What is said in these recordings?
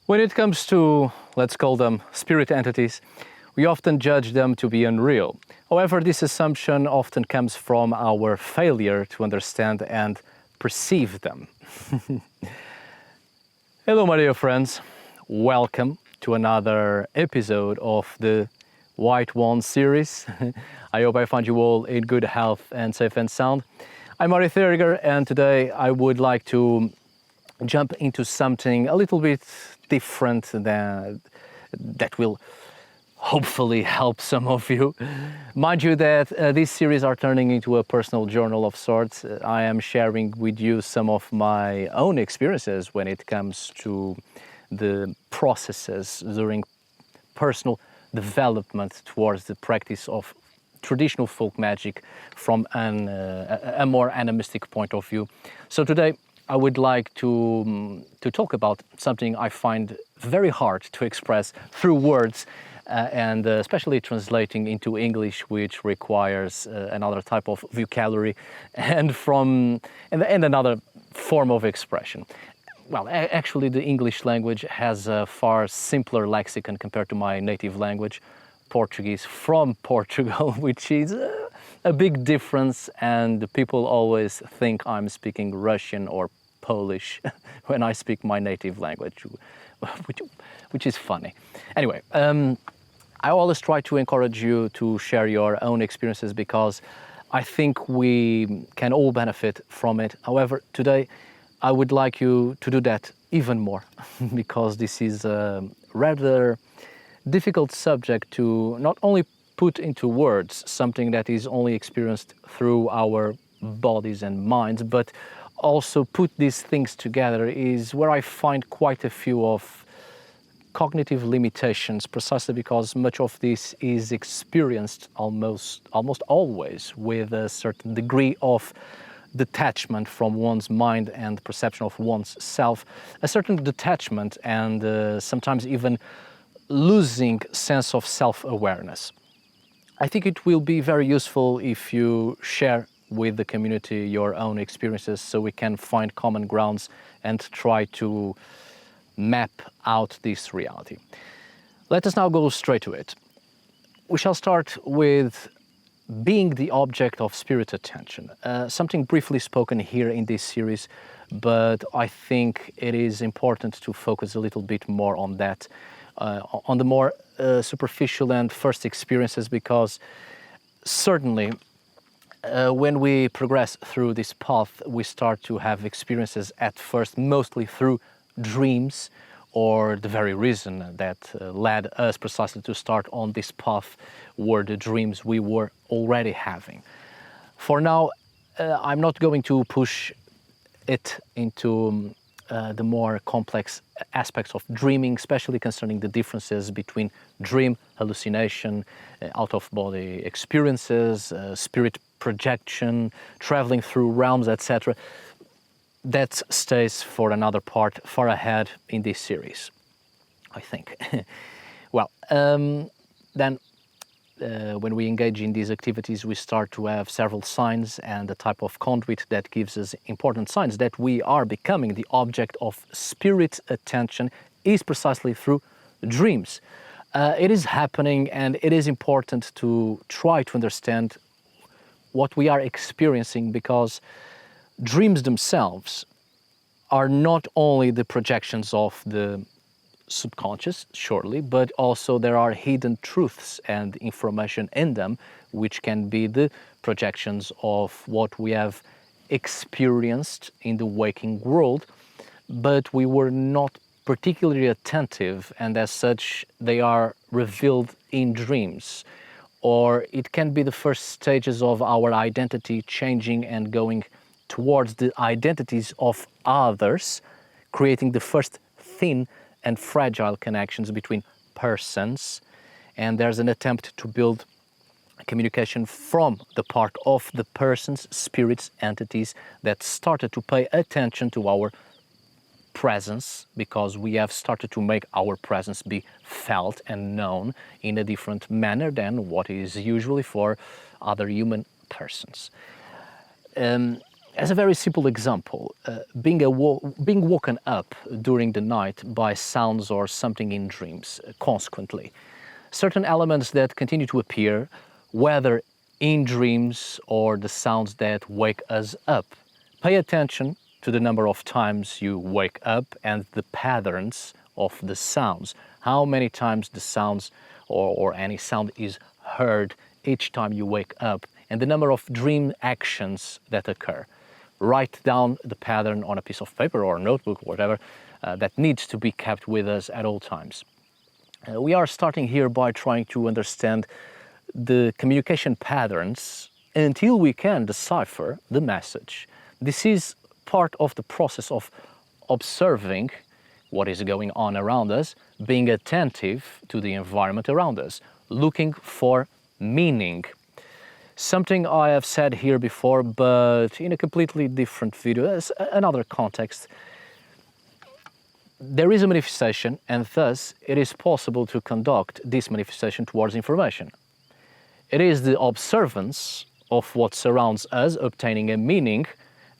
When it comes to, let's call them spirit entities, we often judge them to be unreal. However, this assumption often comes from our failure to understand and perceive them. Hello, my dear friends. Welcome to another episode of the White One series. I hope I find you all in good health and safe and sound. I'm Mari Theriger, and today I would like to jump into something a little bit different that will hopefully help some of you. Mind you that these series are turning into a personal journal of sorts. I am sharing with you some of my own experiences when it comes to the processes during personal development towards the practice of traditional folk magic from a more animistic point of view. So today I would like to talk about something I find very hard to express through words and especially translating into English, which requires another type of vocabulary and another form of expression. Well, actually the English language has a far simpler lexicon compared to my native language, Portuguese from Portugal, which is a big difference, and people always think I'm speaking Russian or Polish when I speak my native language, which is funny. Anyway, I always try to encourage you to share your own experiences because I think we can all benefit from it. However, today I would like you to do that even more because this is a rather difficult subject to not only put into words, something that is only experienced through our bodies and minds, but also put these things together is where I find quite a few of cognitive limitations, precisely because much of this is experienced almost always with a certain degree of detachment from one's mind and perception of one's self, a certain detachment and sometimes even losing sense of self-awareness. I think it will be very useful if you share with the community your own experiences so we can find common grounds and try to map out this reality. Let us now go straight to it. We shall start with being the object of spirit attention, something briefly spoken here in this series, but I think it is important to focus a little bit more on that, on the more superficial and first experiences, because certainly when we progress through this path, we start to have experiences at first mostly through dreams, or the very reason that led us precisely to start on this path were the dreams we were already having. For now, I'm not going to push it into the more complex aspects of dreaming, especially concerning the differences between dream, hallucination, out-of-body experiences, spirit projection, traveling through realms, etc. That stays for another part far ahead in this series, I think. Well, then when we engage in these activities, we start to have several signs, and the type of conduit that gives us important signs that we are becoming the object of spirit attention is precisely through dreams. It is happening, and it is important to try to understand what we are experiencing, because dreams themselves are not only the projections of the subconscious, surely, but also there are hidden truths and information in them, which can be the projections of what we have experienced in the waking world, but we were not particularly attentive, and as such they are revealed in dreams. Or it can be the first stages of our identity changing and going towards the identities of others, creating the first thin and fragile connections between persons, and there's an attempt to build communication from the part of the persons, spirits, entities that started to pay attention to our presence, because we have started to make our presence be felt and known in a different manner than what is usually for other human persons. As a very simple example, being woken up during the night by sounds or something in dreams, consequently, certain elements that continue to appear, whether in dreams or the sounds that wake us up. Pay attention to the number of times you wake up and the patterns of the sounds. How many times the sounds or any sound is heard each time you wake up, and the number of dream actions that occur. Write down the pattern on a piece of paper or notebook, whatever, that needs to be kept with us at all times. We are starting here by trying to understand the communication patterns until we can decipher the message. This is part of the process of observing what is going on around us, being attentive to the environment around us, looking for meaning. Something I have said here before, but in a completely different video, another context. There is a manifestation, and thus it is possible to conduct this manifestation towards information. It is the observance of what surrounds us obtaining a meaning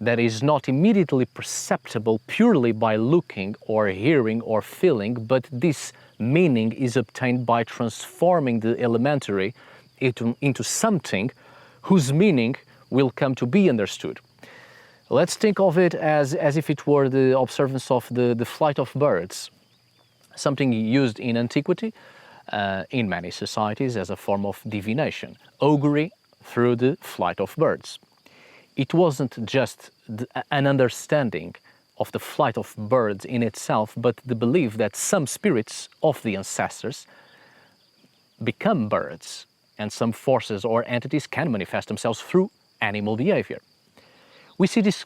that is not immediately perceptible purely by looking or hearing or feeling, but this meaning is obtained by transforming the elementary into something whose meaning will come to be understood. Let's think of it as if it were the observance of the flight of birds, something used in antiquity, in many societies, as a form of divination, augury through the flight of birds. It wasn't just an understanding of the flight of birds in itself, but the belief that some spirits of the ancestors become birds, and some forces or entities can manifest themselves through animal behavior. We see this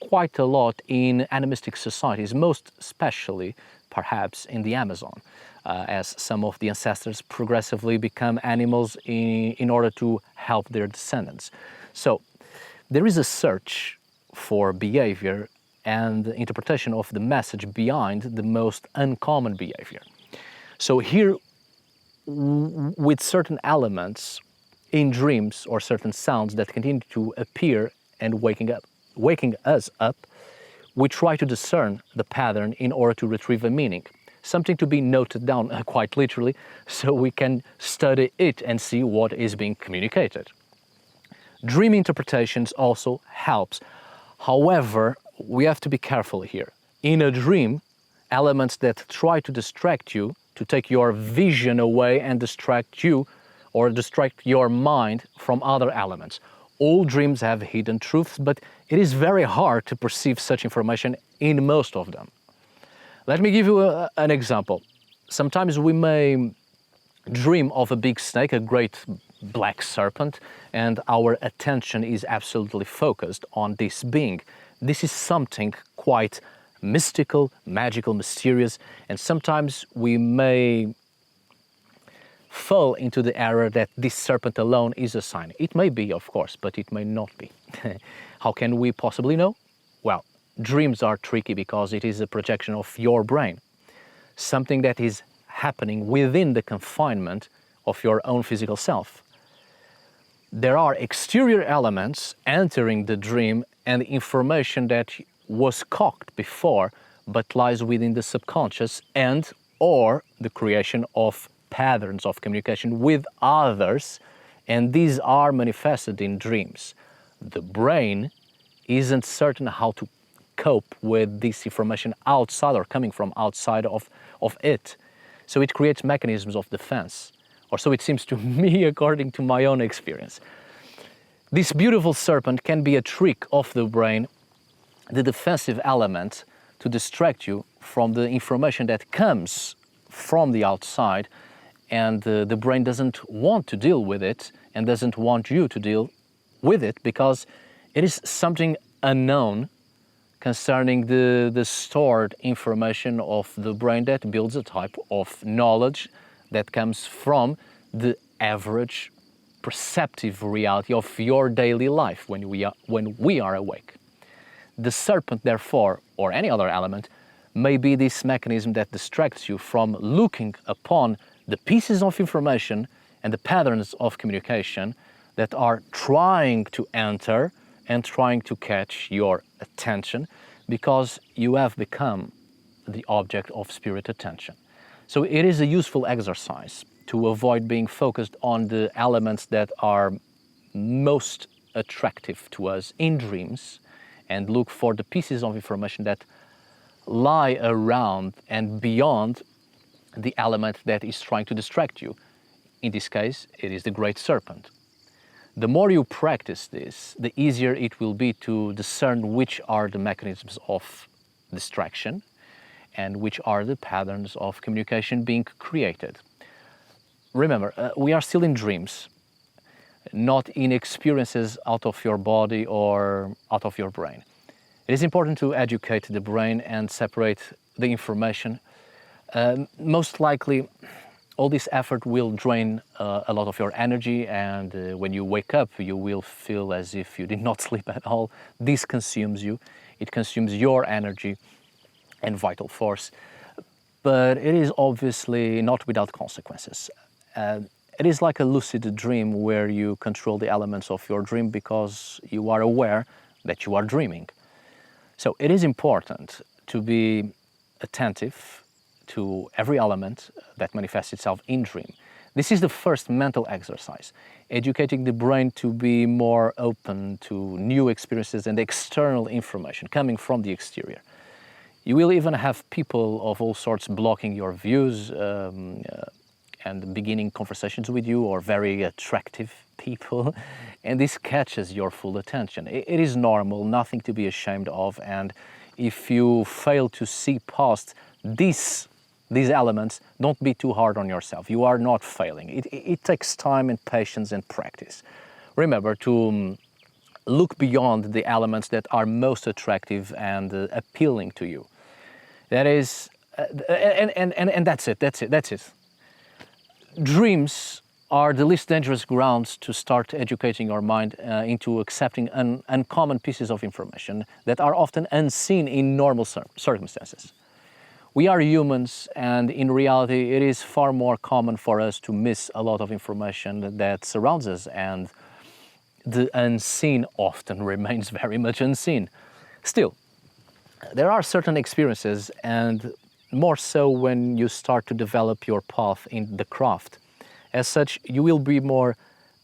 quite a lot in animistic societies, most especially perhaps in the Amazon, as some of the ancestors progressively become animals in order to help their descendants. So there is a search for behavior and interpretation of the message behind the most uncommon behavior. So here, with certain elements in dreams or certain sounds that continue to appear and waking us up, we try to discern the pattern in order to retrieve a meaning, something to be noted down quite literally, so we can study it and see what is being communicated. Dream interpretations also helps. However, we have to be careful here. In a dream, elements that try to distract you, to take your vision away and distract you or distract your mind from other elements. All dreams have hidden truths, but it is very hard to perceive such information in most of them. Let me give you an example. Sometimes we may dream of a big snake, a great black serpent, and our attention is absolutely focused on this being. This is something quite mystical, magical, mysterious, and sometimes we may fall into the error that this serpent alone is a sign. It may be, of course, but it may not be. How can we possibly know? Well, dreams are tricky because it is a projection of your brain, something that is happening within the confinement of your own physical self. There are exterior elements entering the dream and information that was cocked before but lies within the subconscious and or the creation of patterns of communication with others, and these are manifested in dreams. The brain isn't certain how to cope with this information outside or coming from outside of it. So it creates mechanisms of defense, or so it seems to me according to my own experience. This beautiful serpent can be a trick of the brain, the defensive element, to distract you from the information that comes from the outside, and the brain doesn't want to deal with it and doesn't want you to deal with it because it is something unknown concerning the stored information of the brain that builds a type of knowledge that comes from the average perceptive reality of your daily life when we are awake. The serpent, therefore, or any other element, may be this mechanism that distracts you from looking upon the pieces of information and the patterns of communication that are trying to enter and trying to catch your attention because you have become the object of spirit attention. So it is a useful exercise to avoid being focused on the elements that are most attractive to us in dreams and look for the pieces of information that lie around and beyond the element that is trying to distract you. In this case, it is the great serpent. The more you practice this, the easier it will be to discern which are the mechanisms of distraction and which are the patterns of communication being created. Remember, we are still in dreams, not in experiences out of your body or out of your brain. It is important to educate the brain and separate the information. Most likely, all this effort will drain a lot of your energy, and when you wake up, you will feel as if you did not sleep at all. This consumes you. It consumes your energy and vital force. But it is obviously not without consequences. It is like a lucid dream where you control the elements of your dream because you are aware that you are dreaming. So it is important to be attentive to every element that manifests itself in dream. This is the first mental exercise, educating the brain to be more open to new experiences and external information coming from the exterior. You will even have people of all sorts blocking your views and beginning conversations with you, or very attractive people, and this catches your full attention. It is normal, nothing to be ashamed of, and if you fail to see past these elements, don't be too hard on yourself. You are not failing. It takes time and patience and practice. Remember to look beyond the elements that are most attractive and appealing to you. That is, and that's it. Dreams are the least dangerous grounds to start educating your mind into accepting uncommon pieces of information that are often unseen in normal circumstances. We are humans, and in reality, it is far more common for us to miss a lot of information that surrounds us, and the unseen often remains very much unseen. Still, there are certain experiences, and more so when you start to develop your path in the craft. As such, you will be more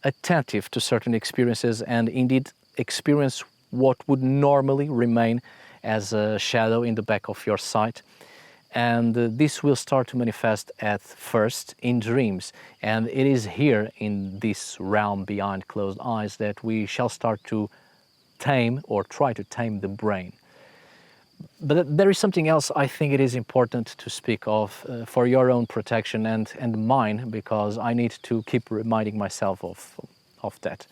attentive to certain experiences and indeed experience what would normally remain as a shadow in the back of your sight. And this will start to manifest at first in dreams. And it is here in this realm behind closed eyes that we shall start to tame or try to tame the brain. But there is something else I think it is important to speak of for your own protection and mine, because I need to keep reminding myself of that.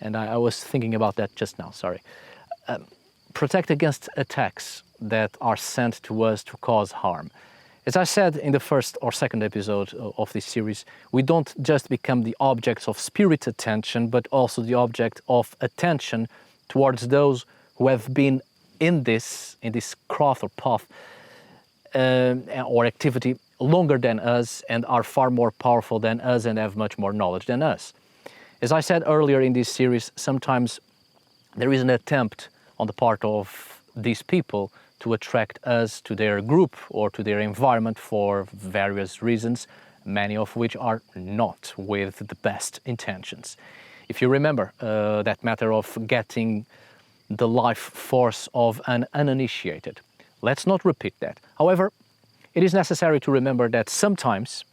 And I was thinking about that just now, sorry. Protect against attacks that are sent to us to cause harm. As I said in the first or second episode of this series, we don't just become the objects of spirit attention, but also the object of attention towards those who have been in this craft or path or activity longer than us and are far more powerful than us and have much more knowledge than us. As I said earlier in this series, sometimes there is an attempt on the part of these people to attract us to their group or to their environment for various reasons, many of which are not with the best intentions. If you remember that matter of getting the life force of an uninitiated, let's not repeat that. However, it is necessary to remember that sometimes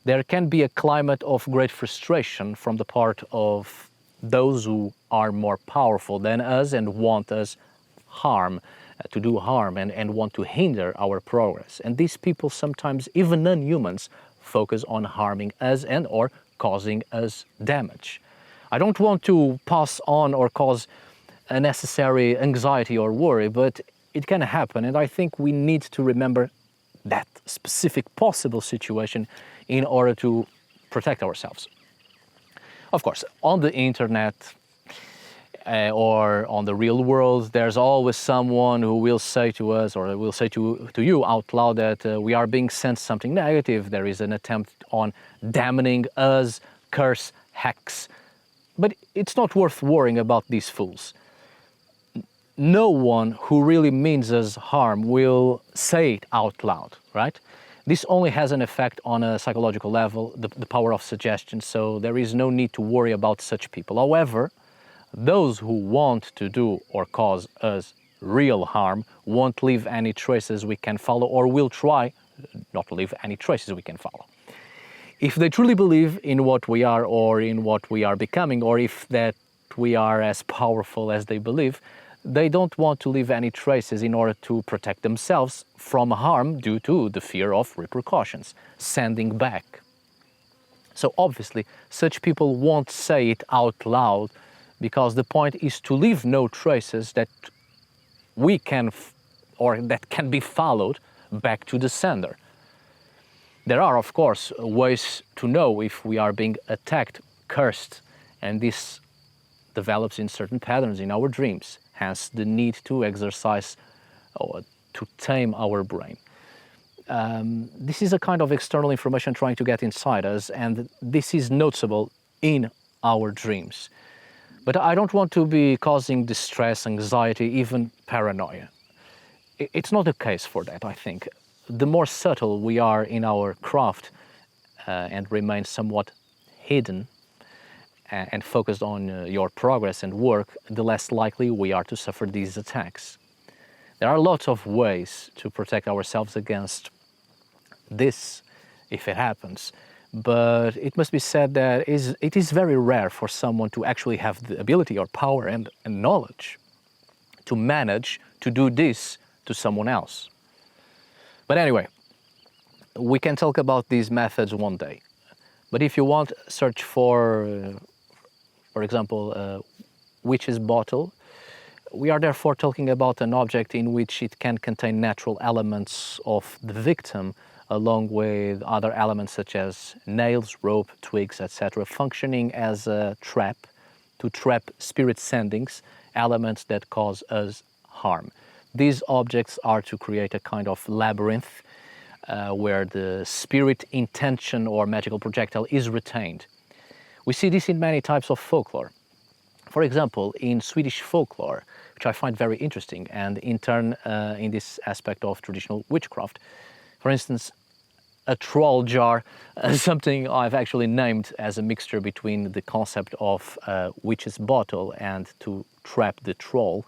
there can be a climate of great frustration from the part of those who are more powerful than us and want us harm, to do harm and want to hinder our progress. And these people sometimes, even non-humans, focus on harming us and or causing us damage. I don't want to pass on or cause unnecessary anxiety or worry, but it can happen, and I think we need to remember that specific possible situation in order to protect ourselves. Of course, on the internet or on the real world, there's always someone who will say to us or will say to you out loud that we are being sent something negative. There is an attempt on damning us, curse, hex. But it's not worth worrying about these fools. No one who really means us harm will say it out loud, right? This only has an effect on a psychological level, the power of suggestion, so there is no need to worry about such people. However, those who want to do or cause us real harm won't leave any traces we can follow, or will try not to leave any traces we can follow. If they truly believe in what we are or in what we are becoming, or if that we are as powerful as they believe, they don't want to leave any traces in order to protect themselves from harm due to the fear of repercussions, sending back. So obviously, such people won't say it out loud, because the point is to leave no traces that we can or that can be followed back to the sender. There are, of course, ways to know if we are being attacked, cursed, and this develops in certain patterns in our dreams. Hence the need to exercise or to tame our brain. This is a kind of external information trying to get inside us, and this is noticeable in our dreams. But I don't want to be causing distress, anxiety, even paranoia. It's not the case for that, I think. The more subtle we are in our craft and remain somewhat hidden, and focused on your progress and work, the less likely we are to suffer these attacks. There are lots of ways to protect ourselves against this, if it happens, but it must be said that it is very rare for someone to actually have the ability or power and knowledge to manage to do this to someone else. But anyway, we can talk about these methods one day. But if you want, search for example, witch's bottle. We are therefore talking about an object in which it can contain natural elements of the victim, along with other elements such as nails, rope, twigs, etc., functioning as a trap to trap spirit sendings, elements that cause us harm. These objects are to create a kind of labyrinth where the spirit intention or magical projectile is retained. We see this in many types of folklore. For example, in Swedish folklore, which I find very interesting, and in turn in this aspect of traditional witchcraft. For instance, a troll jar, something I've actually named as a mixture between the concept of witch's bottle and to trap the troll,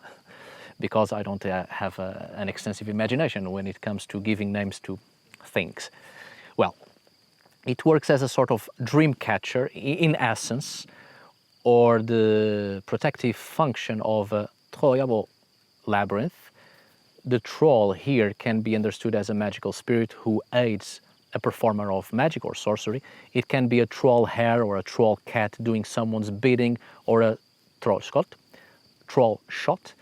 because I don't have an extensive imagination when it comes to giving names to things. Well, it works as a sort of dream catcher in essence, or the protective function of a Trojabo labyrinth. The troll here can be understood as a magical spirit who aids a performer of magic or sorcery. It can be a troll hare or a troll cat doing someone's bidding, or a troll shot.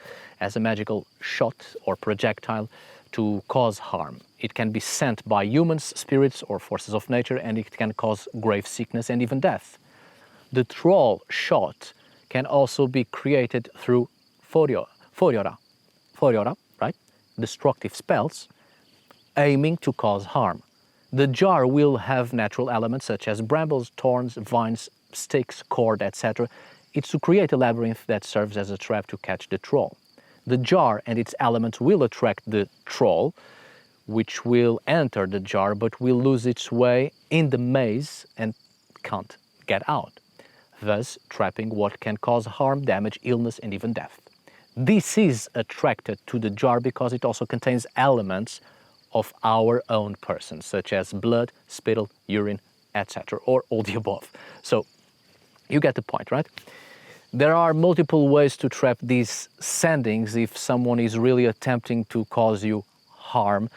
as a magical shot or projectile to cause harm. It can be sent by humans, spirits, or forces of nature, and it can cause grave sickness and even death. The troll shot can also be created through foriora, right? Destructive spells aiming to cause harm. The jar will have natural elements such as brambles, thorns, vines, sticks, cord, etc. It's to create a labyrinth that serves as a trap to catch the troll. The jar and its elements will attract the troll, which will enter the jar but will lose its way in the maze and can't get out, thus trapping what can cause harm, damage, illness, and even death. This is attracted to the jar because it also contains elements of our own person, such as blood, spittle, urine, etc., or all the above. So you get the point, right? There are multiple ways to trap these sendings if someone is really attempting to cause you harm,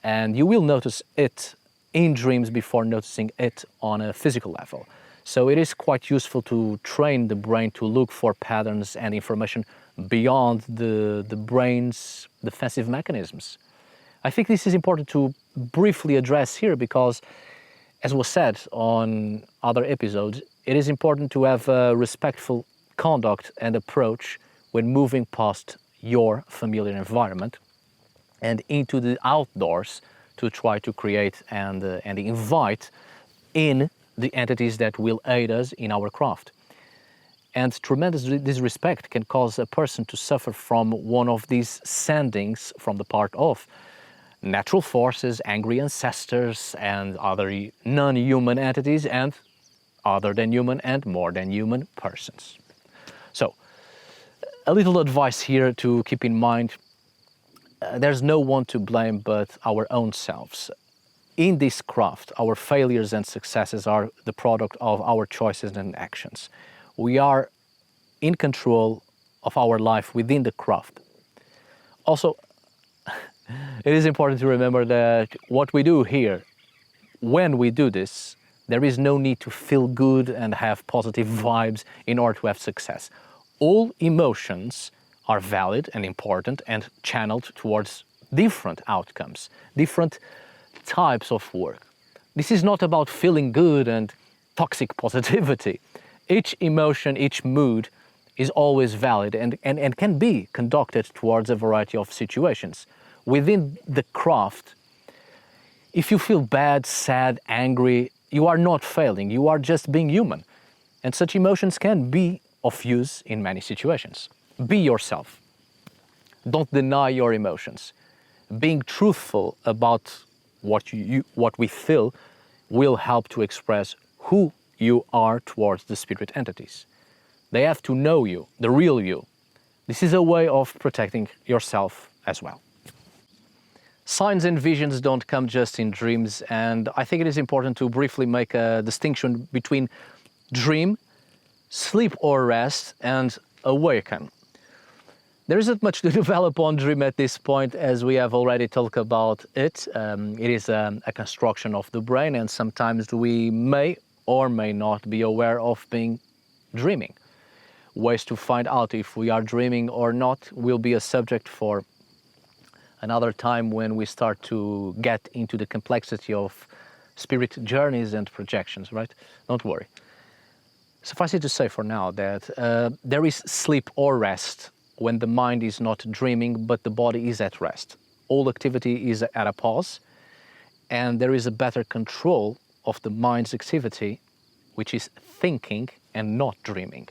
and you will notice it in dreams before noticing it on a physical level. So it is quite useful to train the brain to look for patterns and information beyond the brain's defensive mechanisms. I think this is important to briefly address here because, as was said on other episodes, it is important to have a respectful conduct and approach when moving past your familiar environment and into the outdoors to try to create and invite in the entities that will aid us in our craft. And tremendous disrespect can cause a person to suffer from one of these sendings from the part of natural forces, angry ancestors, and other non-human entities, and other than human and more than human persons. So, a little advice here to keep in mind. There's no one to blame but our own selves. In this craft, our failures and successes are the product of our choices and actions. We are in control of our life within the craft. Also, it is important to remember that what we do here, when we do this, there is no need to feel good and have positive vibes in order to have success. All emotions are valid and important and channeled towards different outcomes, different types of work. This is not about feeling good and toxic positivity. Each emotion, each mood is always valid and can be conducted towards a variety of situations. Within the craft, if you feel bad, sad, angry, you are not failing, you are just being human. And such emotions can be of use in many situations. Be yourself. Don't deny your emotions. Being truthful about what we feel will help to express who you are towards the spirit entities. They have to know you, the real you. This is a way of protecting yourself as well. Signs and visions don't come just in dreams, and I think it is important to briefly make a distinction between dream, sleep or rest, and awaken. There isn't much to develop on dream at this point, as we have already talked about it. It is a construction of the brain, and sometimes we may or may not be aware of being dreaming. Ways to find out if we are dreaming or not will be a subject for another time when we start to get into the complexity of spirit journeys and projections, right? Don't worry. Suffice it to say for now that there is sleep or rest when the mind is not dreaming but the body is at rest. All activity is at a pause, and there is a better control of the mind's activity, which is thinking and not dreaming.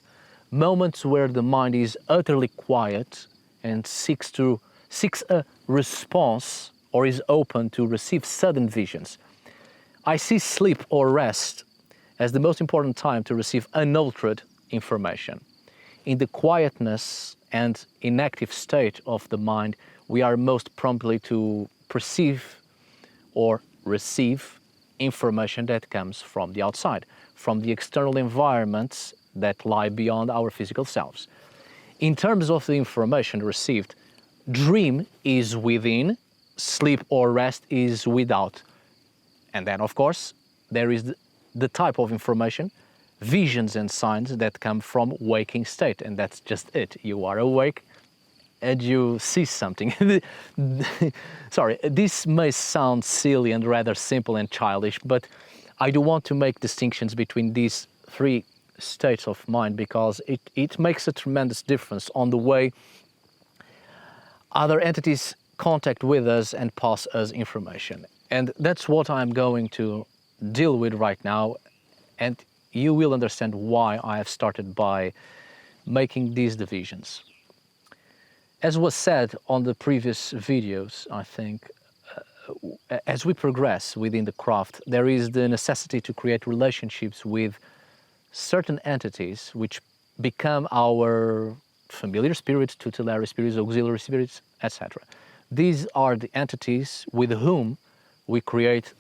Moments where the mind is utterly quiet and seeks a response or is open to receive sudden visions. I see sleep or rest as the most important time to receive unaltered information. In the quietness and inactive state of the mind, we are most promptly to perceive or receive information that comes from the outside, from the external environments that lie beyond our physical selves. In terms of the information received, dream is within, sleep or rest is without. And then, of course, there is the type of information, visions and signs that come from waking state, and that's just it. You are awake and you see something. Sorry, this may sound silly and rather simple and childish, but I do want to make distinctions between these three states of mind because it makes a tremendous difference on the way other entities contact with us and pass us information. And that's what I'm going to deal with right now, and you will understand why I have started by making these divisions. As was said on the previous videos, I think, as we progress within the craft, there is the necessity to create relationships with certain entities which become our familiar spirits, tutelary spirits, auxiliary spirits, etc. These are the entities with whom we create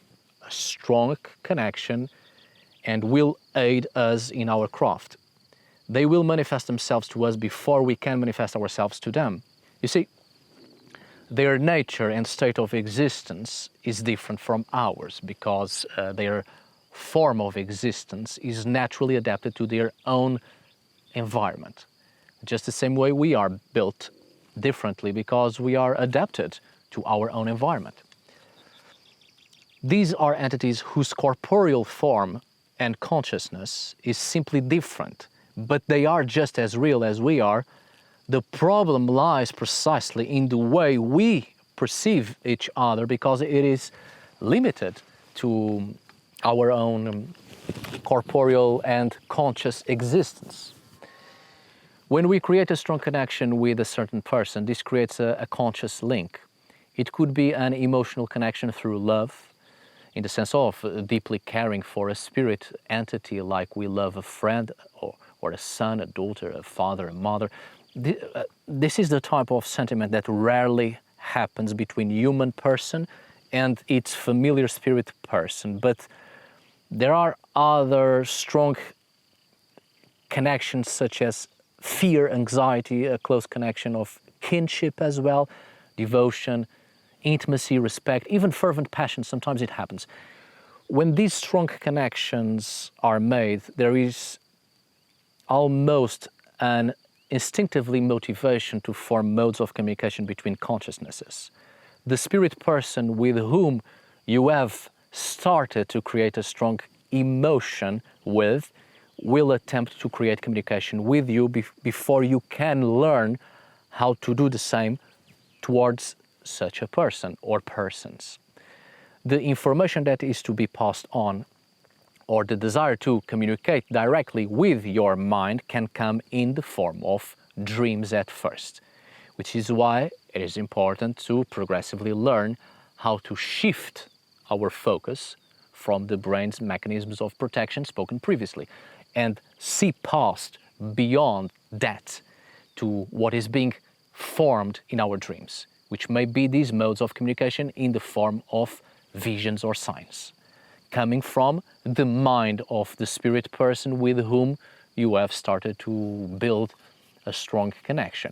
a strong connection and will aid us in our craft. They will manifest themselves to us before we can manifest ourselves to them. You see, their nature and state of existence is different from ours because their form of existence is naturally adapted to their own environment. Just the same way we are built differently because we are adapted to our own environment. These are entities whose corporeal form and consciousness is simply different, but they are just as real as we are. The problem lies precisely in the way we perceive each other because it is limited to our own corporeal and conscious existence. When we create a strong connection with a certain person, this creates a conscious link. It could be an emotional connection through love, in the sense of deeply caring for a spirit entity like we love a friend or a son, a daughter, a father, a mother. This is the type of sentiment that rarely happens between human person and its familiar spirit person. But there are other strong connections such as fear, anxiety, a close connection of kinship as well, devotion, intimacy, respect, even fervent passion. Sometimes it happens. When these strong connections are made, there is almost an instinctively motivation to form modes of communication between consciousnesses. The spirit person with whom you have started to create a strong emotion with will attempt to create communication with you before you can learn how to do the same towards such a person or persons. The information that is to be passed on or the desire to communicate directly with your mind can come in the form of dreams at first, which is why it is important to progressively learn how to shift our focus from the brain's mechanisms of protection spoken previously and see past beyond that to what is being formed in our dreams, which may be these modes of communication in the form of visions or signs, coming from the mind of the spirit person with whom you have started to build a strong connection.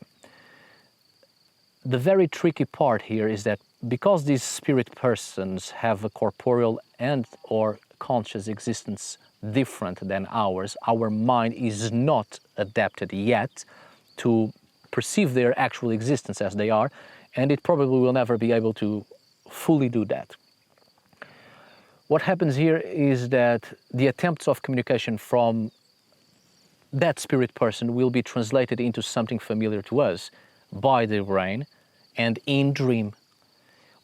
The very tricky part here is that because these spirit persons have a corporeal and or conscious existence different than ours, our mind is not adapted yet to perceive their actual existence as they are, and it probably will never be able to fully do that. What happens here is that the attempts of communication from that spirit person will be translated into something familiar to us by the brain, and in dream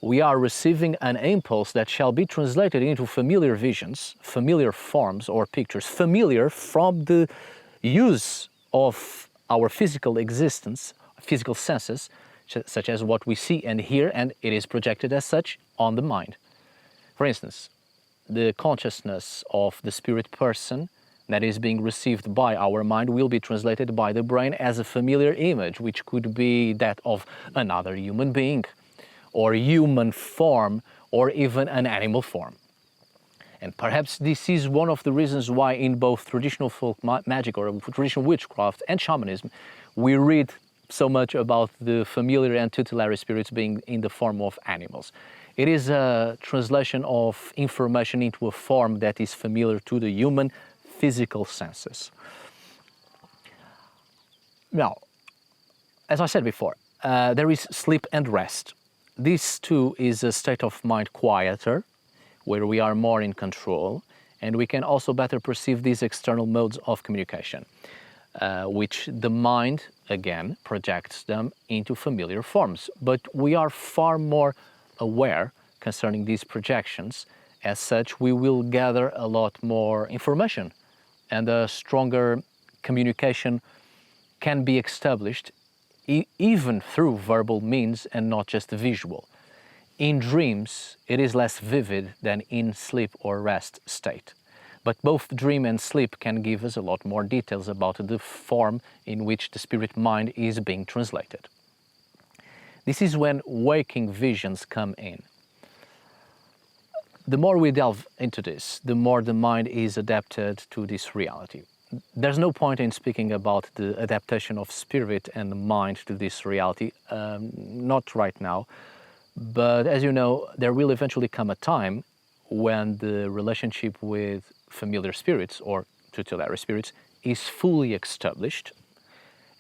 we are receiving an impulse that shall be translated into familiar visions, familiar forms or pictures, familiar from the use of our physical existence, physical senses, such as what we see and hear, and it is projected as such on the mind. For instance, the consciousness of the spirit person that is being received by our mind will be translated by the brain as a familiar image, which could be that of another human being, or human form, or even an animal form. And perhaps this is one of the reasons why in both traditional folk magic or traditional witchcraft and shamanism, we read so much about the familiar and tutelary spirits being in the form of animals. It is a translation of information into a form that is familiar to the human physical senses. Now, as I said before, there is sleep and rest. This too is a state of mind quieter, where we are more in control, and we can also better perceive these external modes of communication, which the mind, again, projects them into familiar forms. But we are far more aware concerning these projections. As such, we will gather a lot more information, and a stronger communication can be established even through verbal means and not just visual. In dreams, it is less vivid than in sleep or rest state. But both dream and sleep can give us a lot more details about the form in which the spirit mind is being translated. This is when waking visions come in. The more we delve into this, the more the mind is adapted to this reality. There's no point in speaking about the adaptation of spirit and mind to this reality, not right now. But as you know, there will eventually come a time when the relationship with familiar spirits or tutelary spirits is fully established,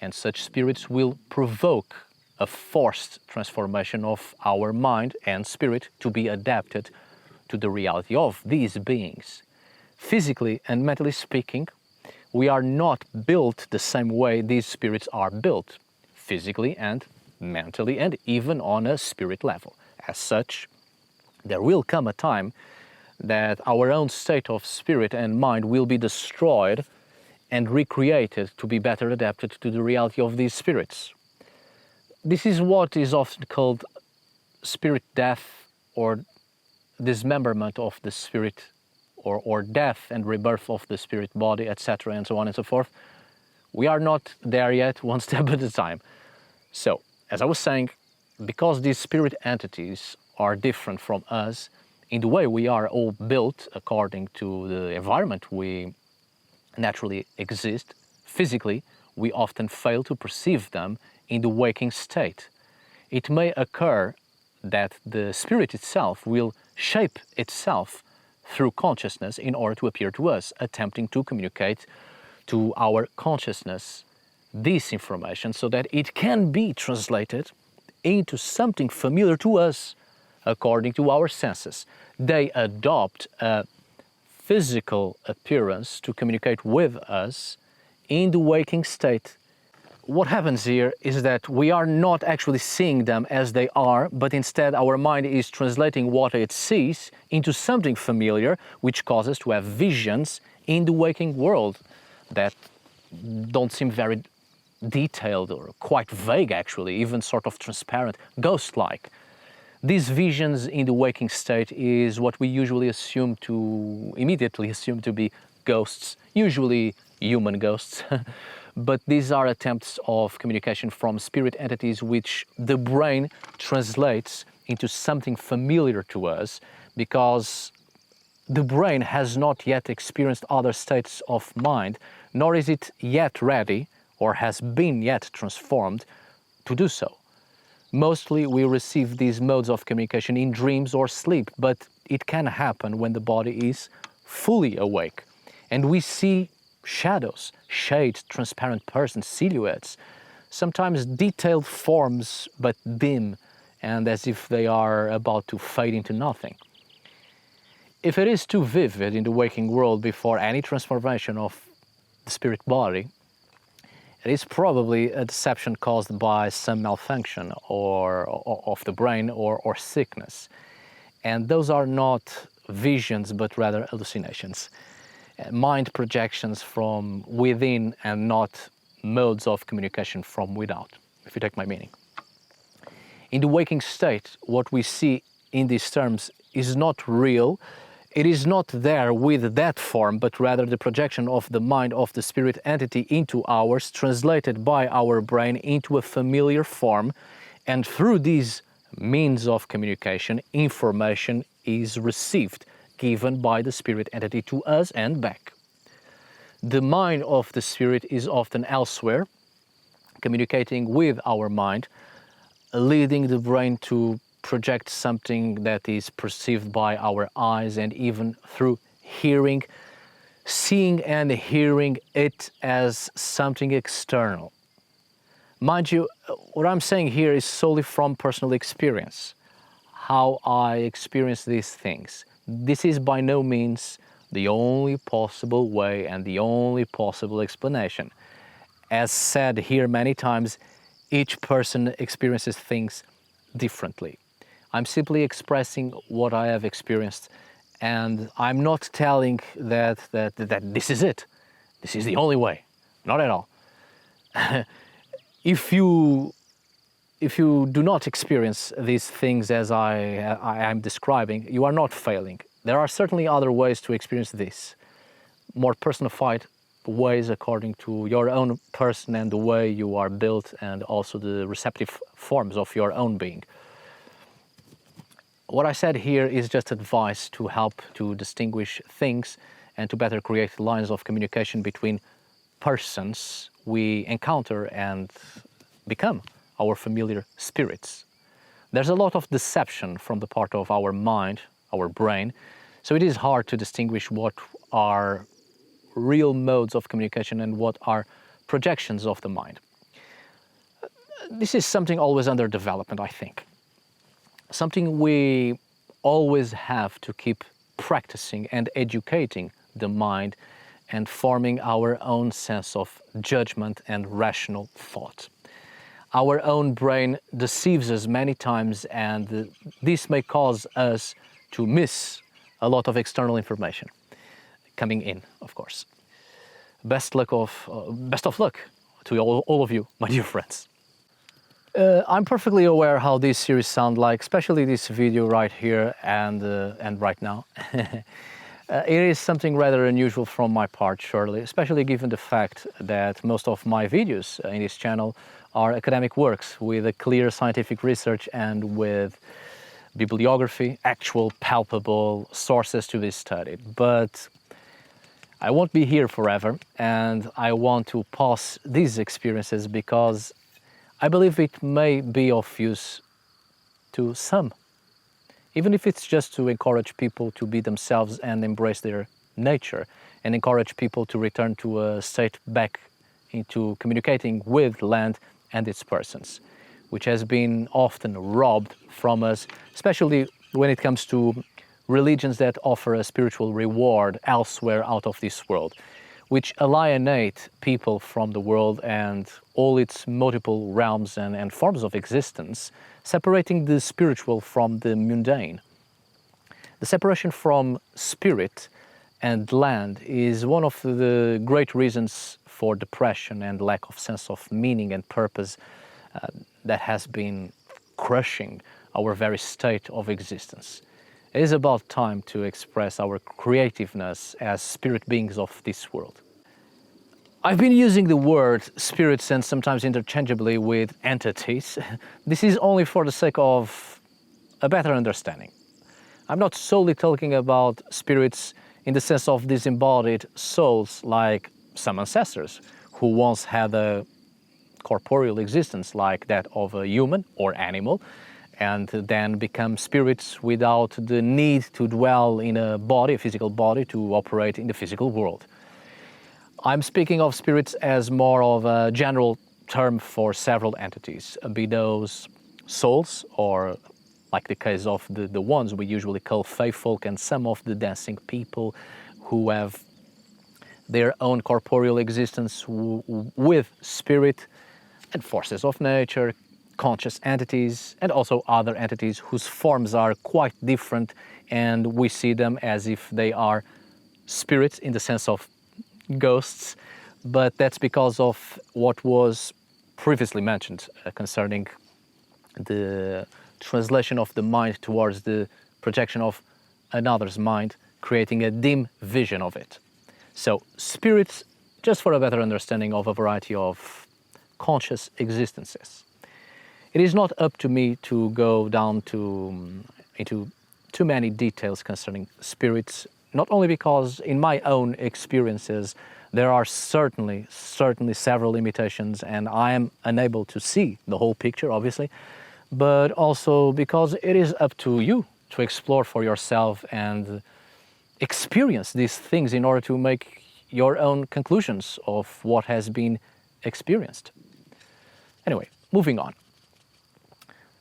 and such spirits will provoke a forced transformation of our mind and spirit to be adapted to the reality of these beings. Physically and mentally speaking, we are not built the same way these spirits are built, physically and mentally, and even on a spirit level. As such, there will come a time that our own state of spirit and mind will be destroyed and recreated to be better adapted to the reality of these spirits. This is what is often called spirit death, or dismemberment of the spirit, or death and rebirth of the spirit body, etc., and so on and so forth. We are not there yet, one step at a time. So, as I was saying, because these spirit entities are different from us in the way we are all built according to the environment we naturally exist, physically, we often fail to perceive them in the waking state. It may occur that the spirit itself will shape itself through consciousness in order to appear to us, attempting to communicate to our consciousness this information so that it can be translated into something familiar to us according to our senses. They adopt a physical appearance to communicate with us in the waking state. What happens here is that we are not actually seeing them as they are, but instead our mind is translating what it sees into something familiar, which causes us to have visions in the waking world that don't seem very detailed or quite vague, actually, even sort of transparent, ghost-like. These visions in the waking state is what we usually immediately assume to be ghosts, usually human ghosts. But these are attempts of communication from spirit entities which the brain translates into something familiar to us, because the brain has not yet experienced other states of mind, nor is it yet ready or has been yet transformed to do so. Mostly we receive these modes of communication in dreams or sleep, but it can happen when the body is fully awake and we see shadows, shades, transparent persons, silhouettes, sometimes detailed forms but dim and as if they are about to fade into nothing. If it is too vivid in the waking world before any transformation of the spirit body, it is probably a deception caused by some malfunction of the brain or sickness. And those are not visions, but rather hallucinations. Mind projections from within and not modes of communication from without, if you take my meaning. In the waking state, what we see in these terms is not real. It is not there with that form, but rather the projection of the mind of the spirit entity into ours, translated by our brain into a familiar form, and through these means of communication, information is received, given by the spirit entity to us and back. The mind of the spirit is often elsewhere, communicating with our mind, leading the brain to project something that is perceived by our eyes and even through hearing, seeing and hearing it as something external. Mind you, what I'm saying here is solely from personal experience, how I experience these things. This is by no means the only possible way and the only possible explanation. As said here many times, each person experiences things differently. I'm simply expressing what I have experienced, and I'm not telling that this is it. This is the only way. Not at all. If you do not experience these things as I am describing, you are not failing. There are certainly other ways to experience this, more personified ways according to your own person and the way you are built, and also the receptive forms of your own being. What I said here is just advice to help to distinguish things and to better create lines of communication between persons we encounter and become our familiar spirits. There's a lot of deception from the part of our mind, our brain, so it is hard to distinguish what are real modes of communication and what are projections of the mind. This is something always under development, I think. Something we always have to keep practicing and educating the mind and forming our own sense of judgment and rational thought. Our own brain deceives us many times, and this may cause us to miss a lot of external information coming in, of course. Best of luck to all of you, my dear friends. I'm perfectly aware how this series sounds like, especially this video right here and right now. It is something rather unusual from my part, surely, especially given the fact that most of my videos in this channel are academic works with a clear scientific research and with bibliography, actual palpable sources to be studied. But I won't be here forever, and I want to pass these experiences because I believe it may be of use to some, even if it's just to encourage people to be themselves and embrace their nature, and encourage people to return to a state back into communicating with land and its persons, which has been often robbed from us, especially when it comes to religions that offer a spiritual reward elsewhere out of this world, which alienate people from the world and all its multiple realms and forms of existence, separating the spiritual from the mundane. The separation from spirit and land is one of the great reasons for depression and lack of sense of meaning and purpose that has been crushing our very state of existence. It is about time to express our creativeness as spirit beings of this world. I've been using the word spirits and sometimes interchangeably with entities. This is only for the sake of a better understanding. I'm not solely talking about spirits in the sense of disembodied souls like some ancestors who once had a corporeal existence like that of a human or animal, and then become spirits without the need to dwell in a body, a physical body, to operate in the physical world. I'm speaking of spirits as more of a general term for several entities, be those souls, or like the case of the ones we usually call fae folk, and some of the dancing people who have their own corporeal existence with spirit and forces of nature, conscious entities, and also other entities whose forms are quite different, and we see them as if they are spirits in the sense of ghosts, but that's because of what was previously mentioned concerning the translation of the mind towards the projection of another's mind, creating a dim vision of it. So spirits, just for a better understanding of a variety of conscious existences. It is not up to me to go down into too many details concerning spirits, not only because in my own experiences there are certainly several limitations and I am unable to see the whole picture, obviously, but also because it is up to you to explore for yourself and experience these things in order to make your own conclusions of what has been experienced. Anyway, moving on.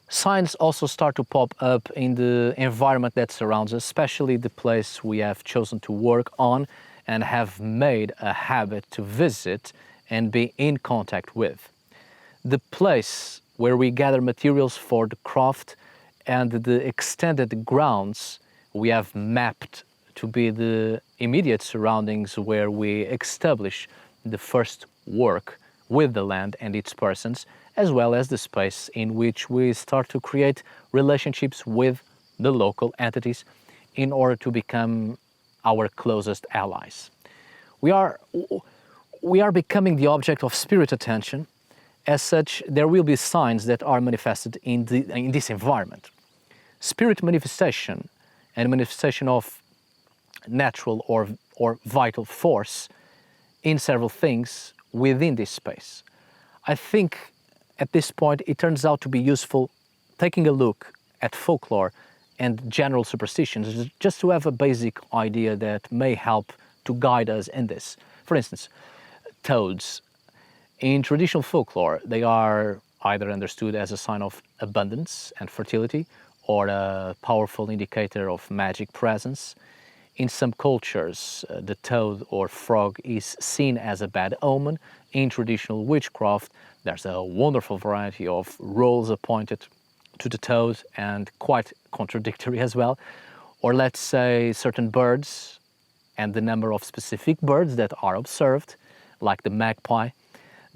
Signs also start to pop up in the environment that surrounds us, especially the place we have chosen to work on and have made a habit to visit and be in contact with. The place where we gather materials for the craft and the extended grounds we have mapped to be the immediate surroundings where we establish the first work with the land and its persons, as well as the space in which we start to create relationships with the local entities in order to become our closest allies. We are becoming the object of spirit attention. As such, there will be signs that are manifested in this environment. Spirit manifestation and manifestation of natural or vital force in several things within this space. I think at this point it turns out to be useful taking a look at folklore and general superstitions just to have a basic idea that may help to guide us in this. For instance, toads. In traditional folklore, they are either understood as a sign of abundance and fertility or a powerful indicator of magic presence. In some cultures, the toad or frog is seen as a bad omen. In traditional witchcraft, there's a wonderful variety of roles appointed to the toad and quite contradictory as well. Or let's say certain birds and the number of specific birds that are observed, like the magpie,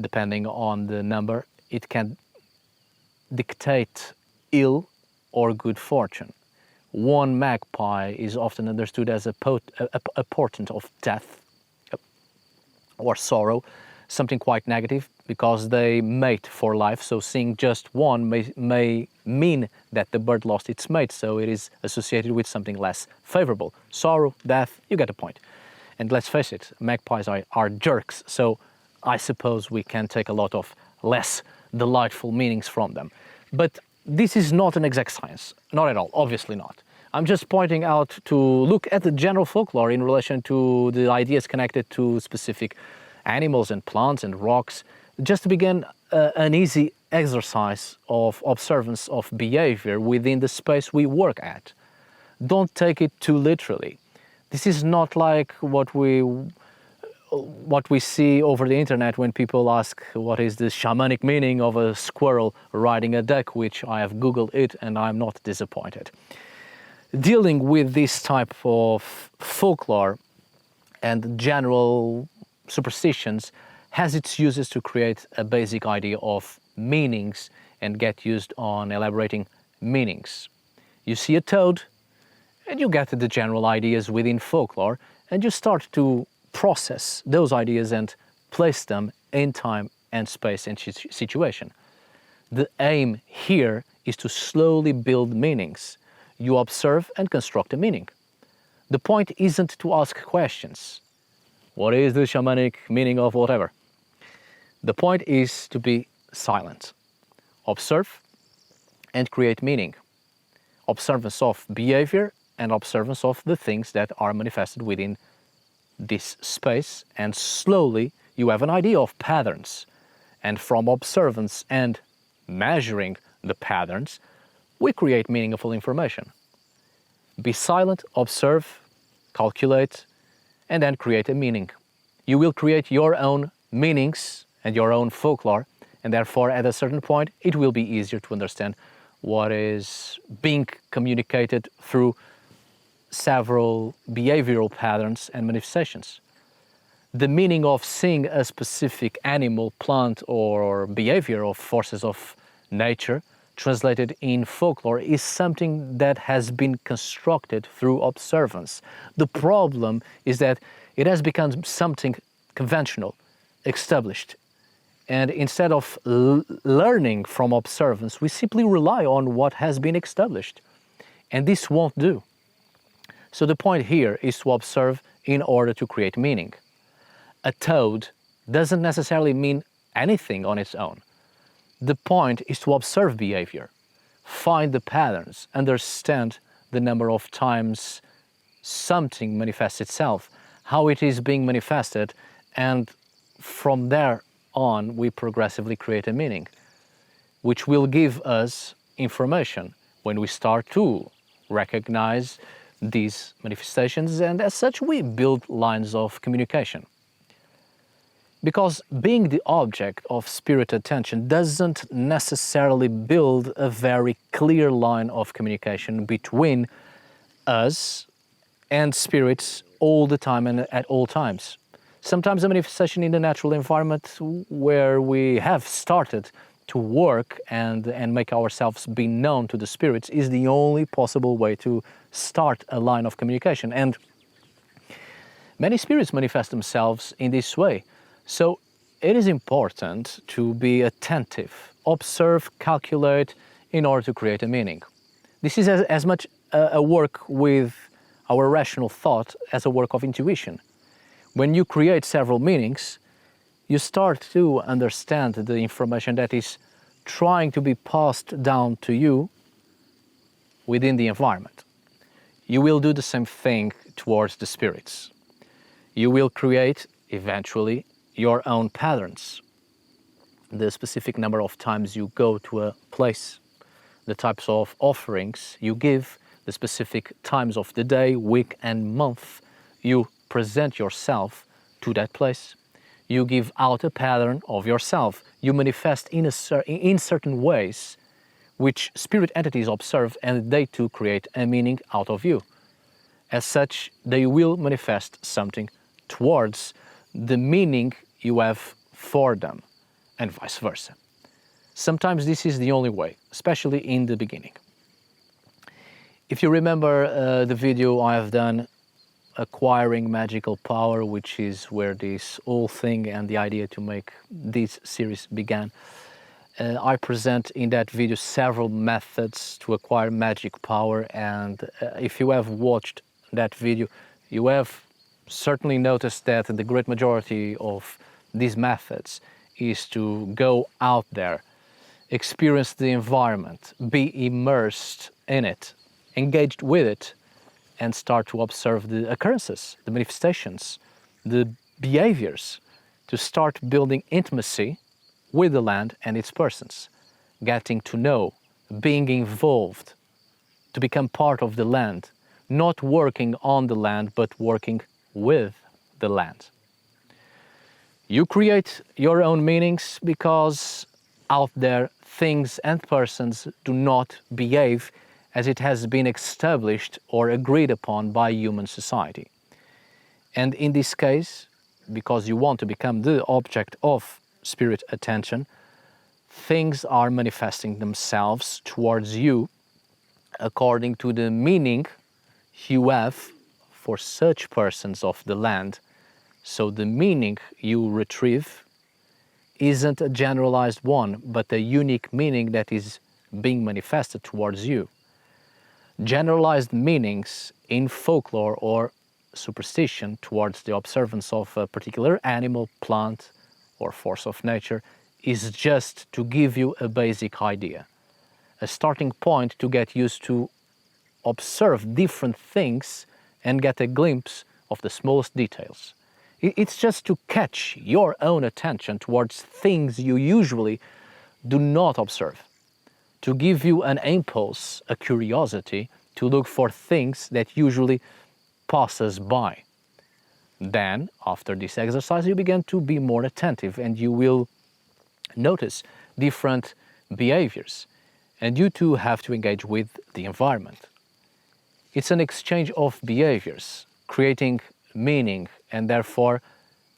depending on the number, it can dictate ill or good fortune. One magpie is often understood as a portent of death or sorrow, something quite negative because they mate for life. So seeing just one may mean that the bird lost its mate, so it is associated with something less favorable. Sorrow, death, you get the point. And let's face it, magpies are jerks, so I suppose we can take a lot of less delightful meanings from them. But this is not an exact science, not at all, obviously not. I'm just pointing out to look at the general folklore in relation to the ideas connected to specific animals and plants and rocks, just to begin an easy exercise of observance of behavior within the space we work at. Don't take it too literally. This is not like what we see over the internet when people ask what is the shamanic meaning of a squirrel riding a duck, which I have Googled it and I'm not disappointed. Dealing with this type of folklore and general superstitions has its uses to create a basic idea of meanings and get used on elaborating meanings. You see a toad and you get the general ideas within folklore and you start to process those ideas and place them in time and space and situation. The aim here is to slowly build meanings. You observe and construct a meaning. The point isn't to ask questions. What is the shamanic meaning of whatever? The point is to be silent. Observe and create meaning. Observance of behavior and observance of the things that are manifested within this space, and slowly you have an idea of patterns. And from observance and measuring the patterns, we create meaningful information. Be silent, observe, calculate, and then create a meaning. You will create your own meanings and your own folklore, and therefore at a certain point it will be easier to understand what is being communicated through several behavioral patterns and manifestations. The meaning of seeing a specific animal, plant, or behavior of forces of nature translated in folklore is something that has been constructed through observance. The problem is that it has become something conventional, established. And instead of learning from observance, we simply rely on what has been established. And this won't do. So the point here is to observe in order to create meaning. A toad doesn't necessarily mean anything on its own. The point is to observe behavior, find the patterns, understand the number of times something manifests itself, how it is being manifested, and from there on we progressively create a meaning. which will give us information when we start to recognize these manifestations, and as such we build lines of communication. Because being the object of spirit attention doesn't necessarily build a very clear line of communication between us and spirits all the time and at all times. Sometimes a manifestation in the natural environment where we have started to work and make ourselves be known to the spirits is the only possible way to start a line of communication. And many spirits manifest themselves in this way. So it is important to be attentive, observe, calculate in order to create a meaning. This is as much a work with our rational thought as a work of intuition. When you create several meanings, you start to understand the information that is trying to be passed down to you within the environment. You will do the same thing towards the spirits. You will create, eventually, your own patterns. The specific number of times you go to a place, the types of offerings you give, the specific times of the day, week and month you present yourself to that place. You give out a pattern of yourself. You manifest in certain ways which spirit entities observe, and they too create a meaning out of you. As such, they will manifest something towards the meaning you have for them, and vice versa. Sometimes this is the only way, especially in the beginning. If you remember the video I have done, Acquiring Magical Power, which is where this whole thing and the idea to make this series began, I present in that video several methods to acquire magic power, and if you have watched that video, you have certainly noticed that the great majority of these methods is to go out there, experience the environment, be immersed in it, engaged with it, and start to observe the occurrences, the manifestations, the behaviors, to start building intimacy with the land and its persons, getting to know, being involved, to become part of the land, not working on the land, but working with the land. You create your own meanings because out there things and persons do not behave as it has been established or agreed upon by human society. And in this case, because you want to become the object of spirit attention, things are manifesting themselves towards you according to the meaning you have for such persons of the land. So the meaning you retrieve isn't a generalized one, but a unique meaning that is being manifested towards you. Generalized meanings in folklore or superstition towards the observance of a particular animal, plant, or force of nature is just to give you a basic idea, a starting point to get used to observe different things and get a glimpse of the smallest details. It's just to catch your own attention towards things you usually do not observe, to give you an impulse, a curiosity to look for things that usually passes by. Then, after this exercise, you begin to be more attentive and you will notice different behaviors, and you too have to engage with the environment. It's an exchange of behaviors, creating meaning and therefore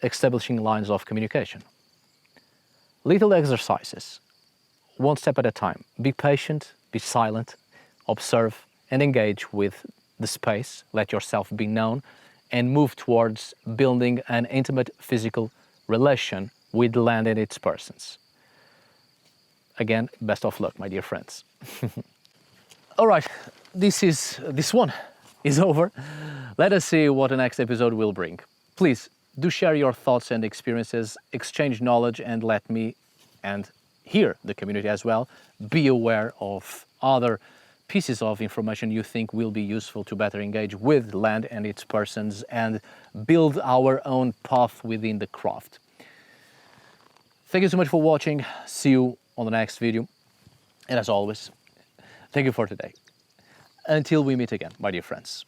establishing lines of communication. Little exercises, one step at a time. Be patient, be silent, observe and engage with the space, let yourself be known, and move towards building an intimate physical relation with the land and its persons. Again, best of luck, my dear friends. All right, this one is over. Let us see what the next episode will bring. Please do share your thoughts and experiences, exchange knowledge, and let me and here the community as well be aware of other pieces of information you think will be useful to better engage with land and its persons and build our own path within the craft. Thank you so much for watching. See you on the next video. And as always, thank you for today. Until we meet again, my dear friends.